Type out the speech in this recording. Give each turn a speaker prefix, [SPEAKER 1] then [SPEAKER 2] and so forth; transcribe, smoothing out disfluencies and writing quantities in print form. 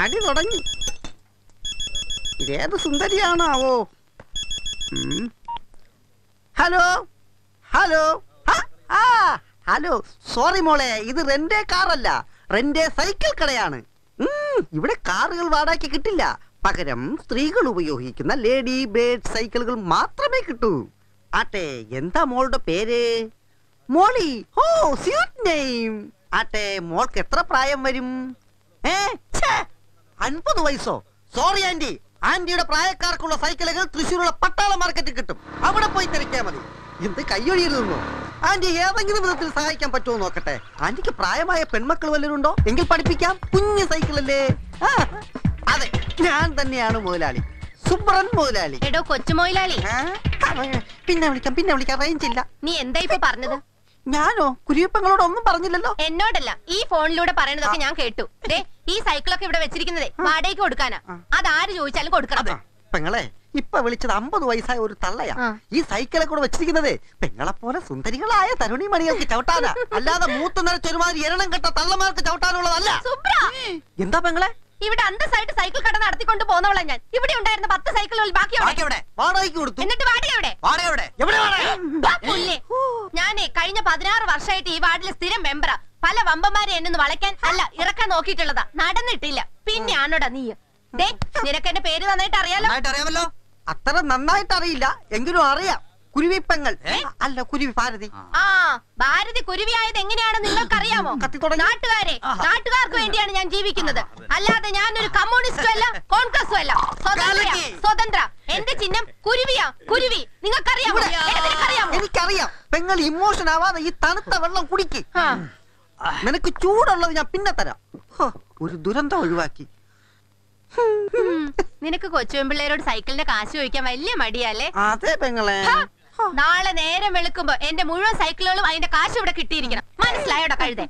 [SPEAKER 1] പണി തുടങ്ങി. ഇതേത് സുന്ദരിയാണാവോ? ഹലോ ഹലോ ഹലോ, സോറി മോളെ, ഇത് റെന്റേ കാറല്ല, റെന്റേ സൈക്കിൾ കടയാണ്. ഇവിടെ കാറുകൾ വാടകയ്ക്ക് കിട്ടില്ല. പകരം സ്ത്രീകൾ ഉപയോഗിക്കുന്ന ലേഡി ബേർഡ് സൈക്കിളുകൾ മാത്രമേ കിട്ടൂ. ആട്ടെ, എന്താ മോളുടെ പേര്? മോളി. ഓ, സ്വീറ്റ് നെയിം. ആട്ടെ, മോൾക്ക് എത്ര പ്രായം വരും? 50 വയസ്സോ? സോറി ആന്റി, ആന്റിയുടെ പ്രായക്കാർക്കുള്ള സൈക്കിളുകൾ തൃശ്ശൂരുള്ള പട്ടാള മാർക്കറ്റിൽ കിട്ടും. അവിടെ പോയി തിരക്കിയാൽ മതി. എന്ത് കയ്യൊഴിയിരുന്നോ? ആന്റി ഏതെങ്കിലും വിധത്തിൽ സഹായിക്കാൻ പറ്റുമോ നോക്കട്ടെ. ആന്റിക്ക് പ്രായമായ പെൺമക്കൾ വല്ലതും ഉണ്ടോ? എങ്കിൽ പഠിപ്പിക്കാം. കുഞ്ഞു സൈക്കിളല്ലേ? അതെ, ഞാൻ തന്നെയാണ് മുതലാളി, സുബ്രൻ മുതലാളി.
[SPEAKER 2] എടോ കൊച്ചു മുതലാളി.
[SPEAKER 1] പിന്നെ വിളിക്കാം റേഞ്ച് ഇല്ല.
[SPEAKER 2] നീ എന്താ ഇപ്പൊ പറഞ്ഞത്?
[SPEAKER 1] ഞാനോ? കുരിയപ്പങ്ങളോട് ഒന്നും പറഞ്ഞില്ലല്ലോ.
[SPEAKER 2] എന്നോടല്ല, ഈ ഫോണിലൂടെ പറയുന്നതൊക്കെ ഞാൻ കേട്ടു. ഈ സൈക്കിളൊക്കെ ഇവിടെ വെച്ചിരിക്കുന്നതേ വാടകയ്ക്ക് കൊടുക്കാനാ. അതാര് ചോദിച്ചാലും കൊടുക്കണം.
[SPEAKER 1] പെങ്ങളെ, ഇപ്പൊ വിളിച്ചത് 50 വയസ്സായ ഒരു തള്ളയാ. ഈ സൈക്കിളെ കൂടെ വെച്ചിരിക്കുന്നതേ പെങ്ങളെ പോലെ സുന്ദരികളായ തരുണിമണികൾക്ക് ചവിട്ടാനാ, അല്ലാതെ മൂത്ത് നിറച്ചൊരുമാതിരി എരണം കെട്ട തള്ളമാർക്ക് ചവിട്ടാനുള്ളതല്ല. എന്താ പെങ്ങളെ?
[SPEAKER 2] ഇവിടെ അന്തസ്സായിട്ട് സൈക്കിൾ കട നടത്തിക്കൊണ്ട് പോന്നവളാ ഞാൻ. ഇവിടെ ഉണ്ടായിരുന്ന 10 സൈക്കിളുകൾ ബാക്കി
[SPEAKER 1] വാടകയ്ക്ക് കൊടുത്തു.
[SPEAKER 2] എന്നിട്ട് ഞാനേ കഴിഞ്ഞ 16 വർഷമായിട്ട് ഈ വാർഡിലെ സ്ഥിരം മെമ്പറാ. പല വമ്പന്മാരെ എന്നെ വളയ്ക്കാൻ അല്ല ഇറക്കാൻ നോക്കിയിട്ടുള്ളതാ, നടന്നിട്ടില്ല. പിന്നെ ആണോടാ നീ? നിനക്ക് എന്റെ പേര് നന്നായിട്ട് അറിയാലോ.
[SPEAKER 1] അത്ര നന്നായിട്ട് അറിയില്ല, എങ്കിലും അറിയാം. കുരുവിപ്പെങ്ങൾ അല്ല, കുരുവി ഭാരതി.
[SPEAKER 2] ഭാരതി കുരുവിയായത് എങ്ങനെയാണെന്ന് നിങ്ങൾക്കറിയാമോ? നാട്ടുകാർക്ക് വേണ്ടിയാണ് ഞാൻ ജീവിക്കുന്നത്, അല്ലാതെ ഞാനൊരു കമ്മ്യൂണിസ്റ്റും അല്ല കോൺഗ്രസും അല്ല. സ്വതന്ത്ര. എന്റെ ചിഹ്നം കുരുവിയാ, കുരുവി. നിങ്ങൾക്കറിയാമോ?
[SPEAKER 1] എനിക്കറിയാം. പെങ്ങൾ ഇമോഷൻ ആവാതെ ഈ തണുത്ത വെള്ളം കുടിക്ക്. നിനക്ക് ചൂടുള്ളത് ഞാൻ പിന്നെ തരാം. ഒരു ദുരന്തം ഒഴിവാക്കി.
[SPEAKER 2] നിനക്ക് കൊച്ചുപിള്ളേരോട് സൈക്കിളിന്റെ കാശ് ചോദിക്കാൻ വലിയ മടിയല്ലേ?
[SPEAKER 1] അതെ പെങ്ങളെ.
[SPEAKER 2] നാളെ നേരം വെളുക്കുമ്പോ എന്റെ മുഴുവൻ സൈക്കിളുകളും അതിന്റെ കാശ് ഇവിടെ കിട്ടിയിരിക്കണം. മനസ്സിലായോടാ കഴുതേ?